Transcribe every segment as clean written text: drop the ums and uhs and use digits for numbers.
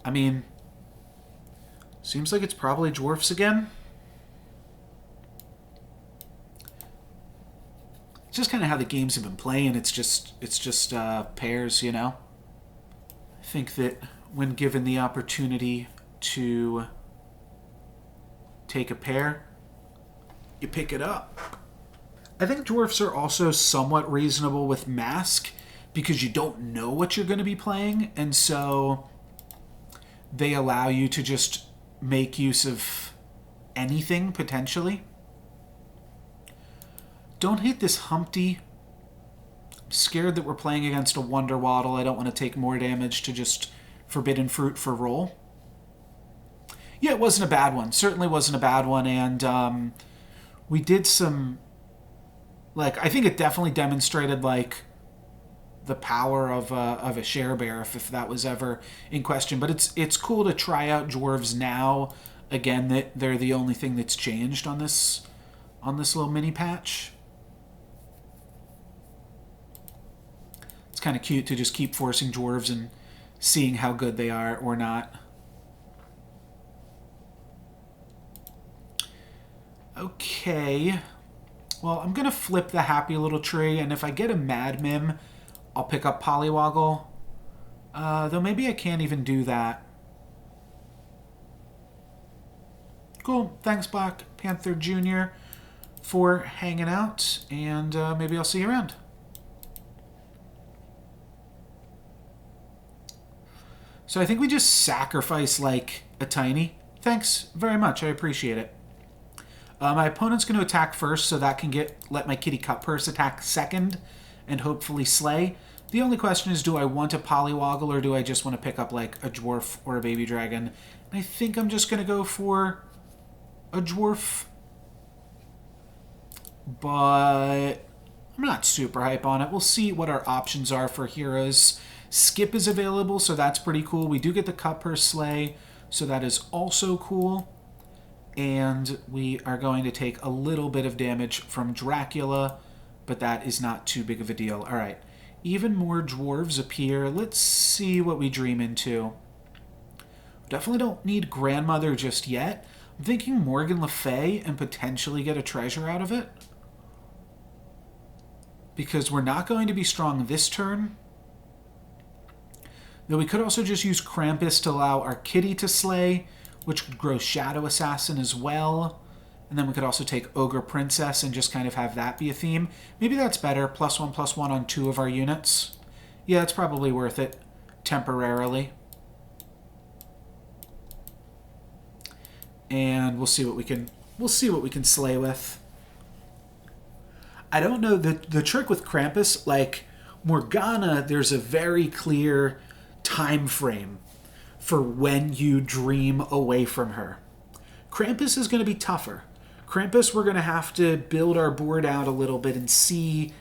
I mean, seems like it's probably dwarfs again. It's just kind of how the games have been playing. It's just pairs, you know. I think that when given the opportunity to take a pair, you pick it up. I think dwarfs are also somewhat reasonable with mask because you don't know what you're going to be playing, and so they allow you to just make use of anything potentially. Don't hit this Humpty. I'm scared that we're playing against a Wonder Waddle. I don't want to take more damage to just Forbidden Fruit for roll. Yeah, it wasn't a bad one. Certainly wasn't a bad one, and we did some... Like, I think it definitely demonstrated, like, the power of a Share Bear, if that was ever in question. But it's cool to try out Dwarves now. Again, that they're the only thing that's changed on this little mini patch. It's kind of cute to just keep forcing Dwarves and seeing how good they are or not. Okay. Well, I'm going to flip the Happy Little Tree, and if I get a Mad Mim, I'll pick up Polywoggle. Though maybe I can't even do that. Cool. Thanks, Black Panther Jr., for hanging out, and maybe I'll see you around. So I think we just sacrifice, like, a Tiny. Thanks very much. I appreciate it. My opponent's going to attack first, so that can let my Kitty Cutpurse attack second and hopefully slay. The only question is, do I want a Polywoggle or do I just want to pick up, like, a Dwarf or a Baby Dragon? And I think I'm just going to go for a Dwarf. But I'm not super hype on it. We'll see what our options are for heroes. Skip is available, so that's pretty cool. We do get the Cutpurse Slay, so that is also cool. And we are going to take a little bit of damage from Dracula, but that is not too big of a deal. All right, even more dwarves appear. Let's see what we dream into. Definitely don't need Grandmother just yet. I'm thinking Morgan Le Fay and potentially get a treasure out of it. Because we're not going to be strong this turn. Though we could also just use Krampus to allow our Kitty to slay, which could grow Shadow Assassin as well. And then we could also take Ogre Princess and just kind of have that be a theme. Maybe that's better. +1/+1 on 2 of our units. Yeah, it's probably worth it temporarily. And we'll see what we can slay with. I don't know, the trick with Krampus, like Morgana, there's a very clear time frame for when you dream away from her. Krampus is going to be tougher. Krampus, we're going to have to build our board out a little bit and see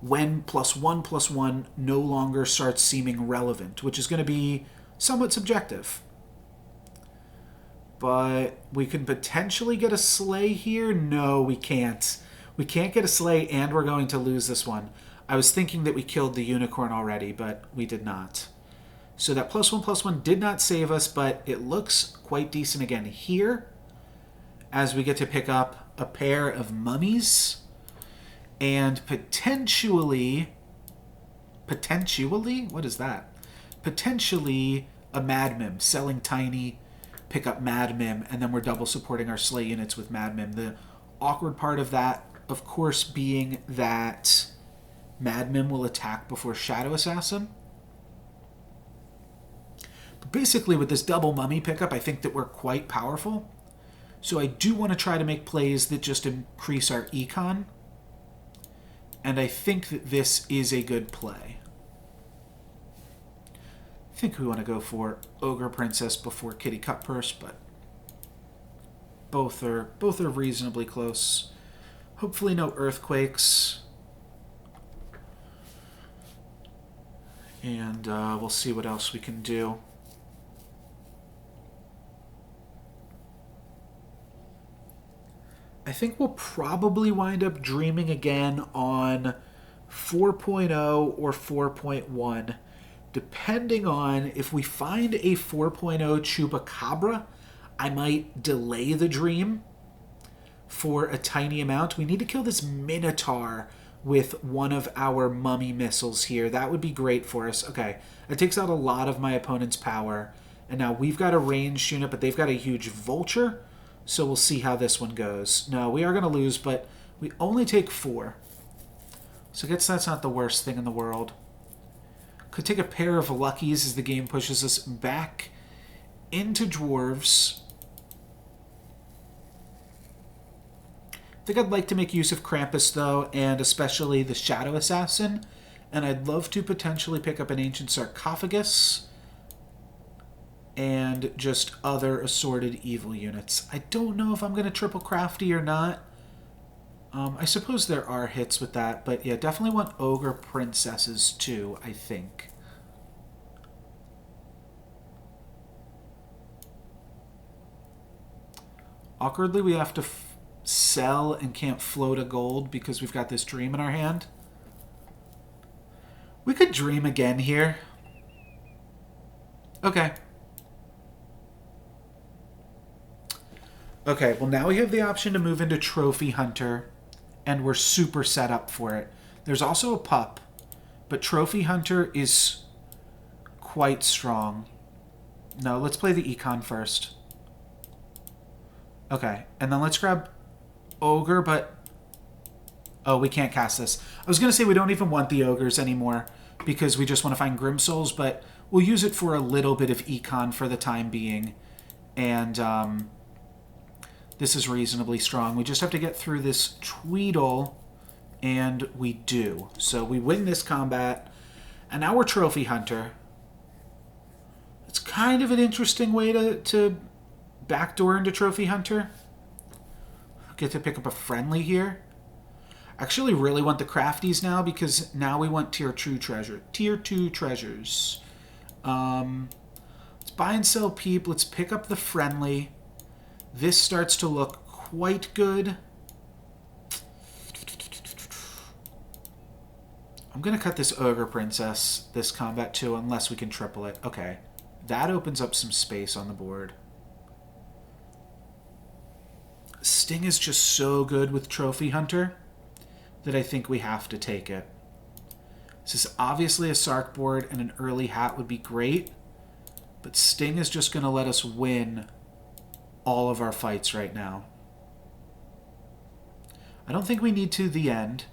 when +1/+1 no longer starts seeming relevant, which is going to be somewhat subjective. But we can potentially get a slay here. No, we can't. We can't get a slay, and we're going to lose this one. I was thinking that we killed the unicorn already, but we did not. So that +1/+1 did not save us, but it looks quite decent again here, as we get to pick up a pair of mummies, and potentially, what is that? Potentially a Mad Mim, selling Tiny, pick up Mad Mim, and then we're double supporting our slay units with Mad Mim. The awkward part of that, of course, being that Mad Mim will attack before Shadow Assassin. But basically, with this double mummy pickup, I think that we're quite powerful. So I do want to try to make plays that just increase our econ. And I think that this is a good play. I think we want to go for Ogre Princess before Kitty Cutpurse, but both are reasonably close. Hopefully no earthquakes. And we'll see what else we can do. I think we'll probably wind up dreaming again on 4.0 or 4.1, Depending on if we find a 4.0 Chupacabra, I might delay the dream for a tiny amount. We need to kill this Minotaur with one of our mummy missiles here. That would be great for us. Okay, it takes out a lot of my opponent's power. And now we've got a ranged unit, but they've got a huge vulture. So we'll see how this one goes. No, we are going to lose, but we only take 4. So I guess that's not the worst thing in the world. Could take a pair of luckies as the game pushes us back into dwarves. I think I'd like to make use of Krampus, though, and especially the Shadow Assassin. And I'd love to potentially pick up an Ancient Sarcophagus and just other assorted evil units. I don't know if I'm going to triple crafty or not. I suppose there are hits with that, but yeah, definitely want Ogre Princesses too, I think. Awkwardly, we have to sell and can't float a gold because we've got this dream in our hand. We could dream again here. Okay. Okay, well now we have the option to move into Trophy Hunter, and we're super set up for it. There's also a pup, but Trophy Hunter is quite strong. No, let's play the Econ first. Okay, and then let's grab Ogre, but... Oh, we can't cast this. I was going to say we don't even want the Ogres anymore, because we just want to find Grim Souls, but we'll use it for a little bit of Econ for the time being. And, this is reasonably strong. We just have to get through this Tweedle, and we do. So we win this combat, and now we're Trophy Hunter. It's kind of an interesting way to backdoor into Trophy Hunter. Get to pick up a friendly here. I actually really want the crafties now, because now we want Tier 2 treasure. Tier 2 treasures. Let's buy and sell Peep. Let's pick up the friendly. This starts to look quite good. I'm going to cut this Ogre Princess, this combat too, unless we can triple it. Okay. That opens up some space on the board. Sting is just so good with Trophy Hunter that I think we have to take it. This is obviously a Sark board, and an early hat would be great, but Sting is just going to let us win all of our fights right now. I don't think we need to the end.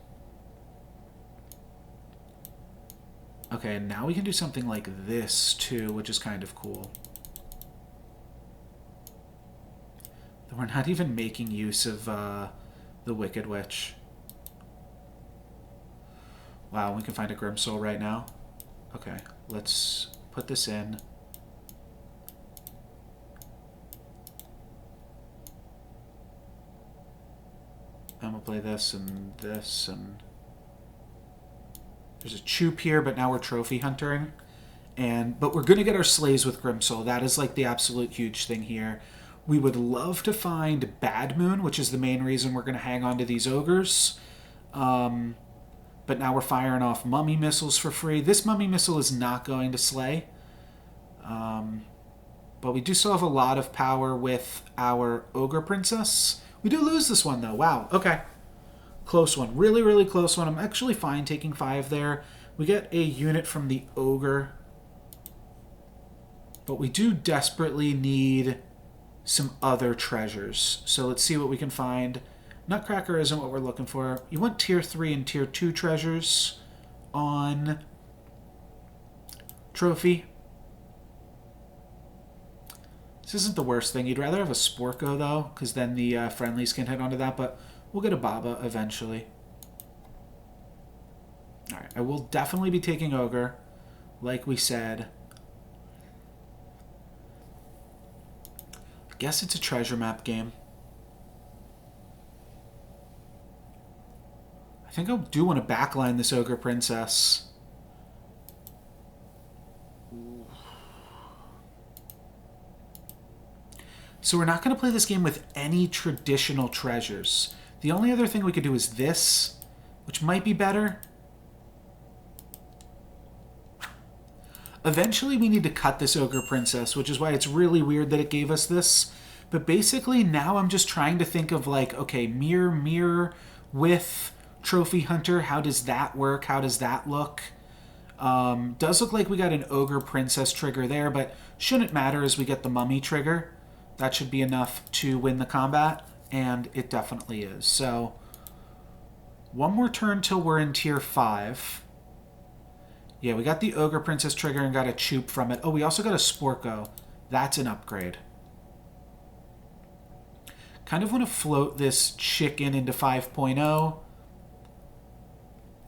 Okay, now we can do something like this too, which is kind of cool. We're not even making use of the Wicked Witch. Wow, we can find a Grim Soul right now. Okay, let's put this in. I'm going to play this and this, and there's a Choop here, but now we're Trophy Huntering. But we're going to get our Slays with Grimsoul. That is like the absolute huge thing here. We would love to find Bad Moon, which is the main reason we're going to hang on to these Ogres. But now we're firing off Mummy Missiles for free. This Mummy Missile is not going to slay. But we do still have a lot of power with our Ogre Princess. We do lose this one, though. Wow. Okay. Close one. Really, really close one. I'm actually fine taking 5 there. We get a unit from the Ogre. But we do desperately need some other treasures. So let's see what we can find. Nutcracker isn't what we're looking for. You want Tier 3 and Tier 2 treasures on Trophy. This isn't the worst thing. You'd rather have a Sporko, though, because then the friendlies can hit onto that, but we'll get a Baba eventually. Alright, I will definitely be taking Ogre, like we said. I guess it's a treasure map game. I think I do want to backline this Ogre Princess. So we're not going to play this game with any traditional treasures. The only other thing we could do is this, which might be better. Eventually we need to cut this Ogre Princess, which is why it's really weird that it gave us this. But basically now I'm just trying to think of like, okay, mirror with Trophy Hunter. How does that work? How does that look? Does look like we got an Ogre Princess trigger there, but shouldn't matter as we get the Mummy trigger. That should be enough to win the combat, and it definitely is. So, one more turn till we're in tier 5. Yeah, we got the Ogre Princess trigger and got a Choop from it. Oh, we also got a Sporko. That's an upgrade. Kind of want to float this chicken into 5.0.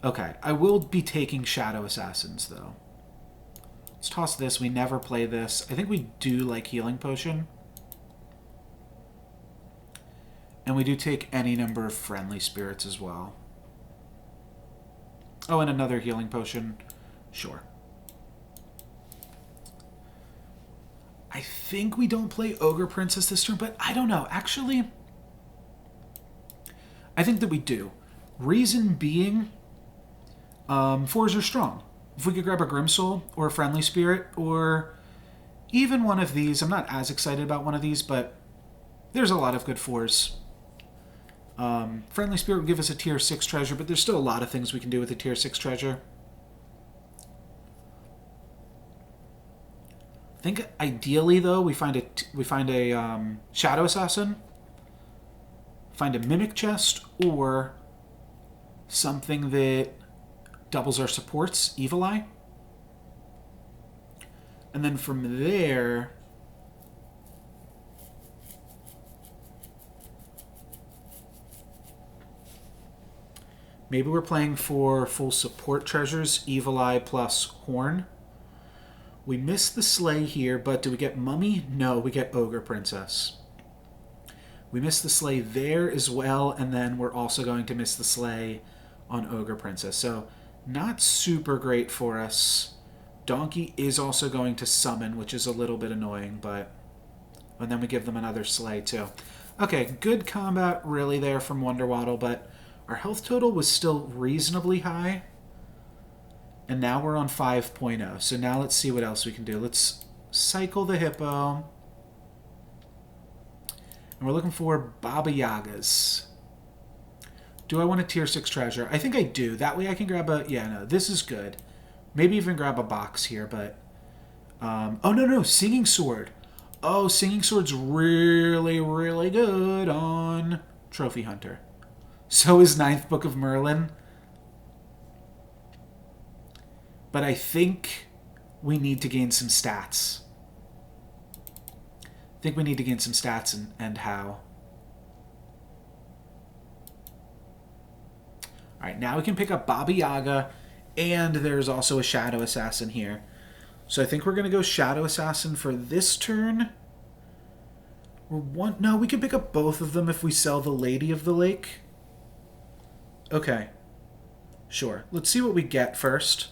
Okay, I will be taking Shadow Assassins, though. Let's toss this. We never play this. I think we do like Healing Potion. And we do take any number of Friendly Spirits as well. Oh, and another Healing Potion. Sure. I think we don't play Ogre Princess this turn, but I don't know. Actually, I think that we do. Reason being, 4s are strong. If we could grab a Grimsoul or a Friendly Spirit or even one of these, I'm not as excited about one of these, but there's a lot of good 4s. Friendly Spirit would give us a tier 6 treasure, but there's still a lot of things we can do with a tier 6 treasure. I think ideally, though, we find a Shadow Assassin, find a Mimic Chest, or something that doubles our supports, Evil Eye. And then from there, maybe we're playing for full support treasures, Evil Eye plus Horn. We miss the Slay here, but do we get Mummy? No, we get Ogre Princess. We miss the Slay there as well, and then we're also going to miss the Slay on Ogre Princess. So, not super great for us. Donkey is also going to summon, which is a little bit annoying, but... And then we give them another Slay, too. Okay, good combat really there from Wonder Waddle, but our health total was still reasonably high. And now we're on 5.0. So now let's see what else we can do. Let's cycle the Hippo. And we're looking for Baba Yagas. Do I want a tier 6 treasure? I think I do. That way I can grab a... Yeah, no, this is good. Maybe even grab a box here, but... oh, no, Singing Sword. Oh, Singing Sword's really, really good on Trophy Hunter. So is Ninth Book of Merlin. But I think we need to gain some stats. I think we need to gain some stats and how. Alright, now we can pick up Baba Yaga, and there's also a Shadow Assassin here. So I think we're going to go Shadow Assassin for this turn. No, we can pick up both of them if we sell the Lady of the Lake. Okay. Sure. Let's see what we get first.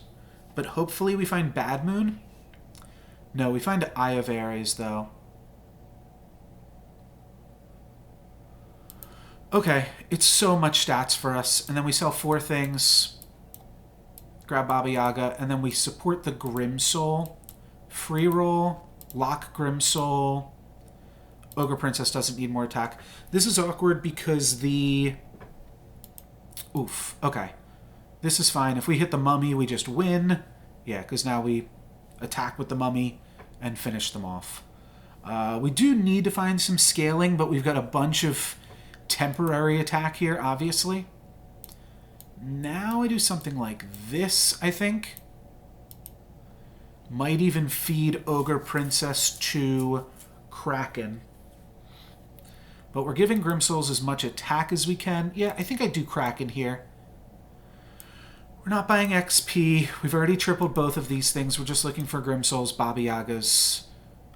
But hopefully we find Bad Moon. No, we find Eye of Ares, though. Okay, it's so much stats for us. And then we sell 4 things. Grab Baba Yaga. And then we support the Grimsoul. Free roll. Lock Grimsoul. Ogre Princess doesn't need more attack. This is awkward because the... Oof. Okay. This is fine. If we hit the Mummy, we just win. Yeah, because now we attack with the Mummy and finish them off. We do need to find some scaling, but we've got a bunch of temporary attack here, obviously. Now I do something like this, I think. Might even feed Ogre Princess to Kraken. But we're giving Grimsouls as much attack as we can. Yeah, I think I do Kraken here. We're not buying XP. We've already tripled both of these things. We're just looking for Grimsouls, Baba Yagas.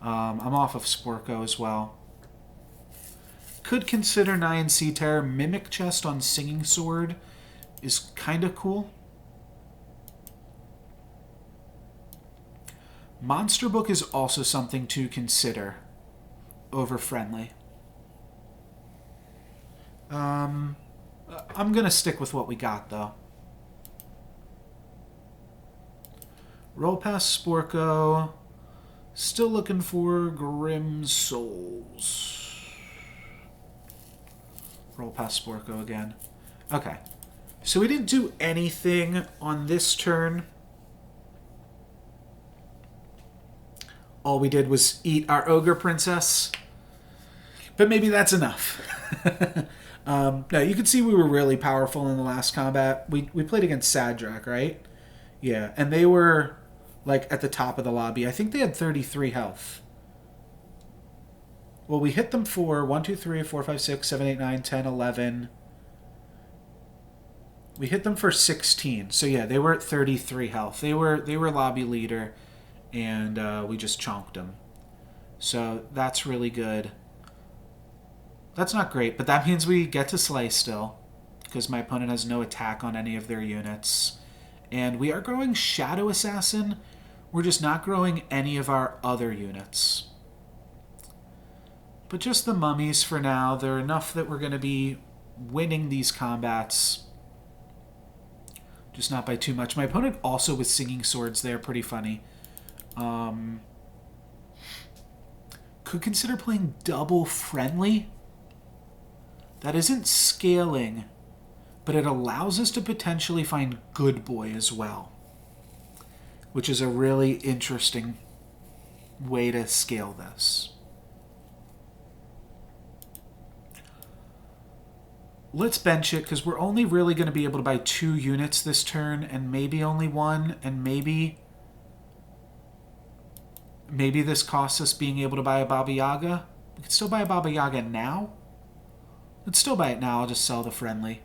I'm off of Sporko as well. Could consider Nyan Sea Terror. Mimic Chest on Singing Sword is kind of cool. Monster Book is also something to consider over Friendly. I'm going to stick with what we got, though. Roll past Sporko. Still looking for Grim Souls. Roll past Sporko again. Okay. So we didn't do anything on this turn. All we did was eat our Ogre Princess. But maybe that's enough. No, you can see we were really powerful in the last combat. We played against Sadrak, right? Yeah, and they were like at the top of the lobby. I think they had 33 health. Well, we hit them for 1, 2, 3, 4, 5, 6, 7, 8, 9, 10, 11. We hit them for 16. So yeah, they were at 33 health. They were lobby leader, and we just chonked them. So that's really good. That's not great, but that means we get to slay still, because my opponent has no attack on any of their units. And we are growing Shadow Assassin. We're just not growing any of our other units. But just the mummies for now. They're enough that we're going to be winning these combats. Just not by too much. My opponent also with Singing Swords there. Pretty funny. Could consider playing double friendly. That isn't scaling, but it allows us to potentially find Good Boy as well, which is a really interesting way to scale this. Let's bench it, because we're only really going to be able to buy 2 units this turn, and maybe only 1, and maybe this costs us being able to buy a Baba Yaga. We can still buy a Baba Yaga now. Let's still buy it now. I'll just sell the friendly.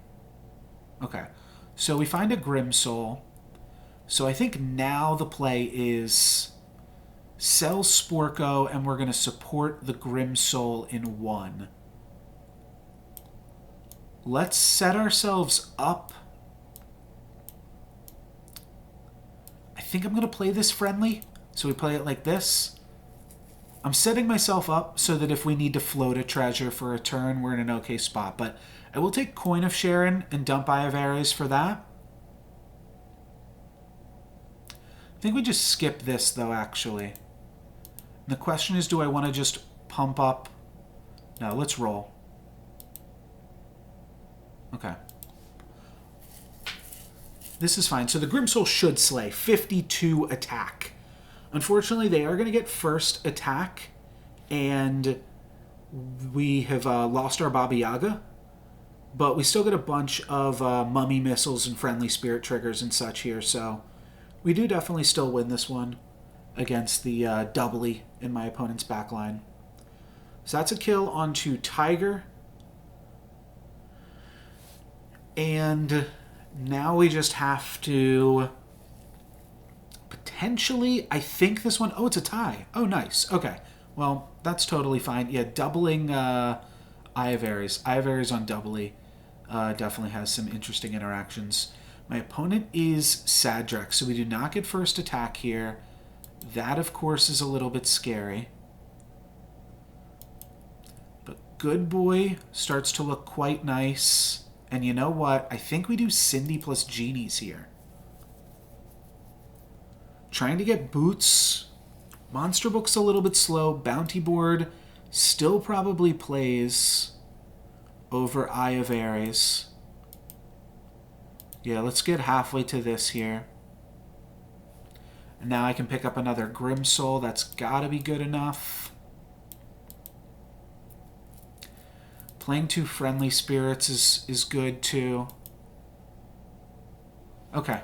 Okay. So we find a Grim Soul. So I think now the play is sell Sporko, and we're going to support the Grim Soul in 1. Let's set ourselves up. I think I'm going to play this friendly. So we play it like this. I'm setting myself up so that if we need to float a treasure for a turn, we're in an okay spot. But I will take Coin of Sharon and dump Eye of Ares for that. I think we just skip this, though, actually. And the question is, do I want to just pump up? No, let's roll. Okay. This is fine. So the Grim Soul should slay. 52 attack. Unfortunately, they are going to get first attack, and we have lost our Baba Yaga, but we still get a bunch of mummy missiles and friendly spirit triggers and such here, so we do definitely still win this one against the doubly in my opponent's backline. So that's a kill onto Tiger, and now we just have to... Potentially, I think this one... Oh, it's a tie. Oh, nice. Okay. Well, that's totally fine. Yeah, doubling Eye of Ares. Eye of Ares on doubly definitely has some interesting interactions. My opponent is Sadrak, so we do not get first attack here. That, of course, is a little bit scary. But Good Boy starts to look quite nice. And you know what? I think we do Cindy plus Genies here. Trying to get boots. Monster Book's a little bit slow. Bounty Board still probably plays over Eye of Ares. Yeah, let's get halfway to this here. And now I can pick up another Grim Soul. That's gotta be good enough. Playing 2 friendly spirits is good too. Okay.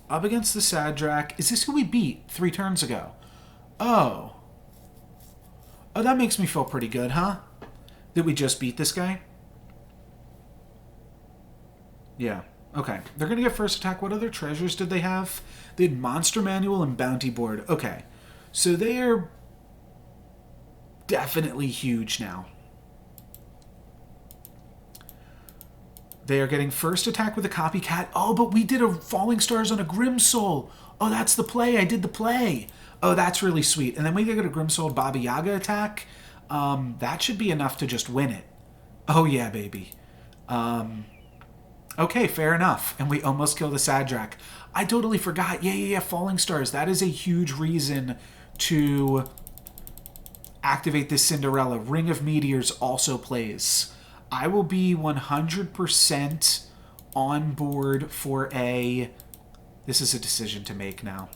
Up against the Sadrak. Is this who we beat 3 turns ago? Oh. Oh, that makes me feel pretty good, huh? That we just beat this guy? Yeah. Okay. They're going to get first attack. What other treasures did they have? They had Monster Manual and Bounty Board. Okay. So they are definitely huge now. They are getting first attack with a Copycat. Oh, but we did a Falling Stars on a Grim Soul. Oh, that's the play. I did the play. Oh, that's really sweet. And then we get a Grim Soul Baba Yaga attack. That should be enough to just win it. Oh, yeah, baby. Okay, fair enough. And we almost killed a Sadrak. I totally forgot. Yeah. Falling Stars. That is a huge reason to activate this Cinderella. Ring of Meteors also plays. I will be 100% on board for a... This is a decision to make now.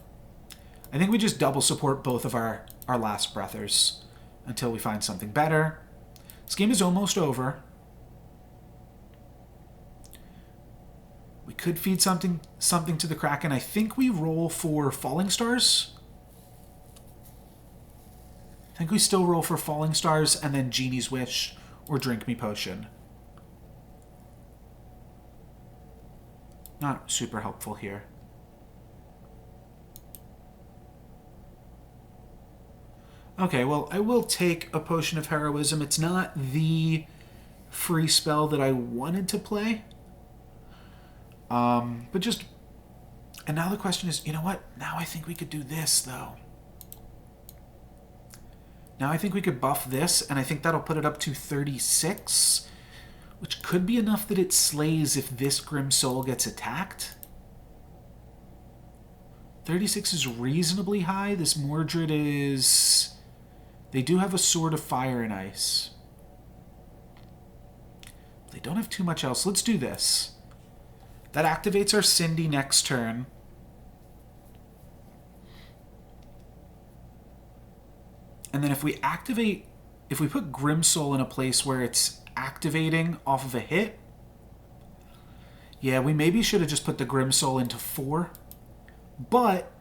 I think we just double support both of our last breathers until we find something better. This game is almost over. We could feed something to the Kraken. I think we roll for Falling Stars. I think we still roll for Falling Stars and then Genie's Wish or Drink Me Potion. Not super helpful here. Okay, well, I will take a Potion of Heroism. It's not the free spell that I wanted to play. But just... And now the question is, you know what? Now I think we could do this, though. Now I think we could buff this, and I think that'll put it up to 36, which could be enough that it slays if this Grim Soul gets attacked. 36 is reasonably high. This Mordred is... They do have a Sword of Fire and Ice. They don't have too much else. Let's do this. That activates our Cindy next turn. And then if we put Grim Soul in a place where it's activating off of a hit, yeah, we maybe should have just put the Grim Soul into 4. But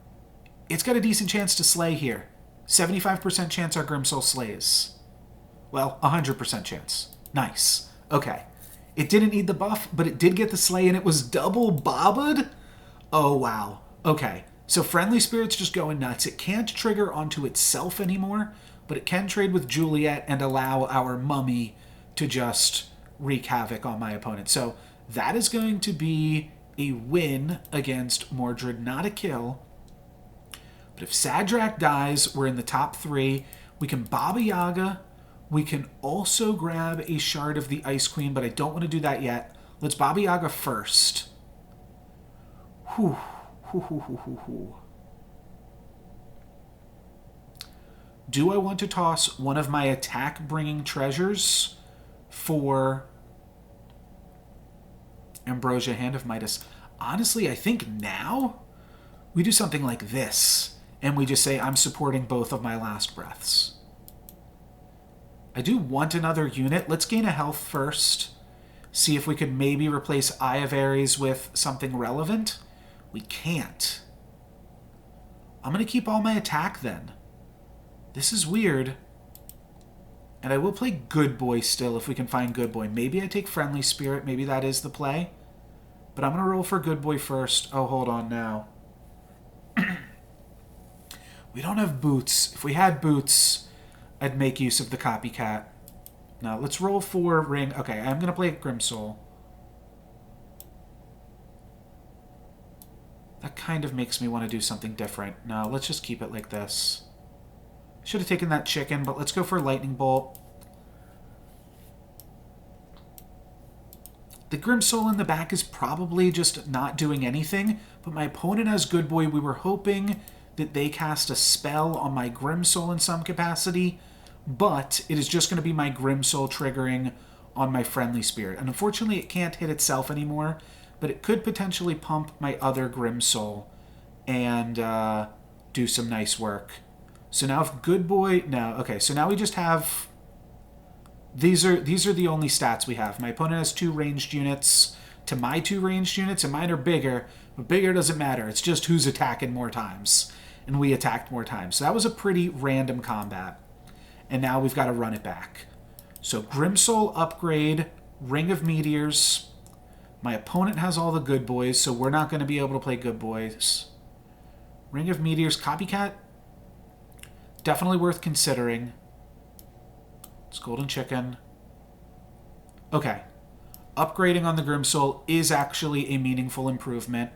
it's got a decent chance to slay here. 75% chance our Grim Soul slays. Well, 100% chance. Nice. Okay. It didn't need the buff, but it did get the slay, and it was double bobbed? Oh, wow. Okay. So Friendly Spirit's just going nuts. It can't trigger onto itself anymore, but it can trade with Juliet and allow our mummy to just wreak havoc on my opponent. So that is going to be a win against Mordred, not a kill. But if Sadrak dies, we're in the top 3. We can Baba Yaga. We can also grab a Shard of the Ice Queen, but I don't want to do that yet. Let's Baba Yaga first. Whew. Do I want to toss one of my attack-bringing treasures for Ambrosia, Hand of Midas? Honestly, I think now we do something like this, and we just say, I'm supporting both of my last breaths. I do want another unit. Let's gain a health first. See if we could maybe replace Eye of Ares with something relevant. We can't. I'm going to keep all my attack then. This is weird. And I will play Good Boy still if we can find Good Boy. Maybe I take Friendly Spirit. Maybe that is the play. But I'm going to roll for Good Boy first. Oh, hold on now. We don't have boots. If we had boots, I'd make use of the copycat. Now, let's roll for Ring. Okay, I'm going to play Grim Soul. That kind of makes me want to do something different. No, let's just keep it like this. Should have taken that chicken, but let's go for Lightning Bolt. The Grim Soul in the back is probably just not doing anything, but my opponent has Good Boy. We were hoping that they cast a spell on my Grim Soul in some capacity, but it is just going to be my Grim Soul triggering on my Friendly Spirit. And unfortunately, it can't hit itself anymore, but it could potentially pump my other Grim Soul and do some nice work. So now if Good Boy... No, okay, so now we just have... These are the only stats we have. My opponent has 2 ranged units to my 2 ranged units, and mine are bigger, but bigger doesn't matter. It's just who's attacking more times. And we attacked more times. So that was a pretty random combat. And now we've got to run it back. So Grim Soul upgrade, Ring of Meteors. My opponent has all the Good Boys, so we're not going to be able to play Good Boys. Ring of Meteors, Copycat. Definitely worth considering. It's Golden Chicken. Okay. Upgrading on the Grim Soul is actually a meaningful improvement.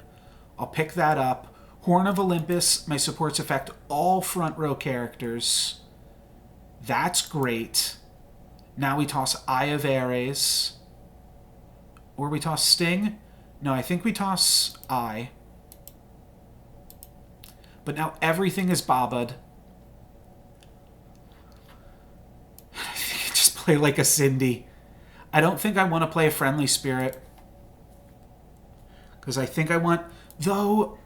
I'll pick that up. Horn of Olympus, my supports affect all front row characters. That's great. Now we toss Eye of Ares. Or we toss Sting. No, I think we toss I. But now everything is Baba'd. I think I just play like a Cindy. I don't think I want to play a Friendly Spirit. Because I think I want... Though...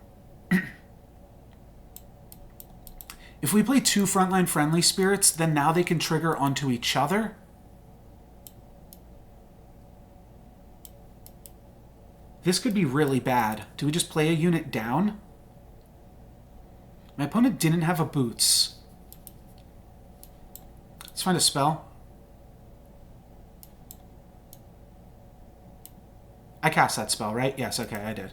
if we play 2 frontline Friendly Spirits, then now they can trigger onto each other. This could be really bad. Do we just play a unit down? My opponent didn't have a Boots. Let's find a spell. I cast that spell, right? Yes, okay, I did.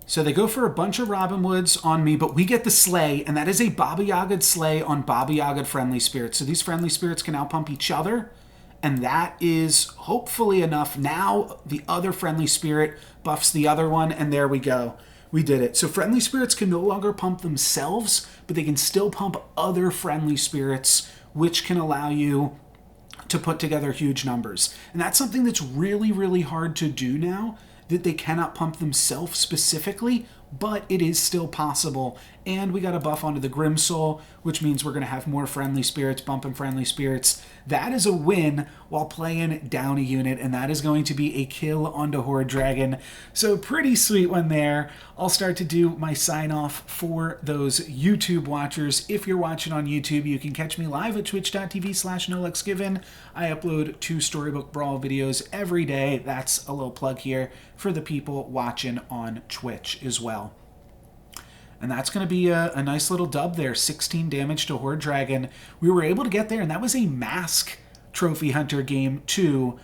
So they go for a bunch of Robin Hoods on me, but we get the Slay, and that is a Baba Yaga'd Slay on Baba Yaga'd Friendly Spirits. So these Friendly Spirits can now pump each other, and that is hopefully enough. Now the other Friendly Spirit buffs the other one, and there we go. We did it. So Friendly Spirits can no longer pump themselves, but they can still pump other Friendly Spirits, which can allow you to put together huge numbers. And that's something that's really, really hard to do now, that they cannot pump themselves specifically, but it is still possible. And we got a buff onto the Grim Soul, which means we're going to have more Friendly Spirits, bumping Friendly Spirits. That is a win while playing down a unit, and that is going to be a kill onto Horde Dragon. So pretty sweet one there. I'll start to do my sign-off for those YouTube watchers. If you're watching on YouTube, you can catch me live at twitch.tv/NoLucksGiven. I upload 2 Storybook Brawl videos every day. That's a little plug here for the people watching on Twitch as well. And that's going to be a nice little dub there. 16 damage to Horde Dragon. We were able to get there, and that was a Mask Trophy Hunter game too,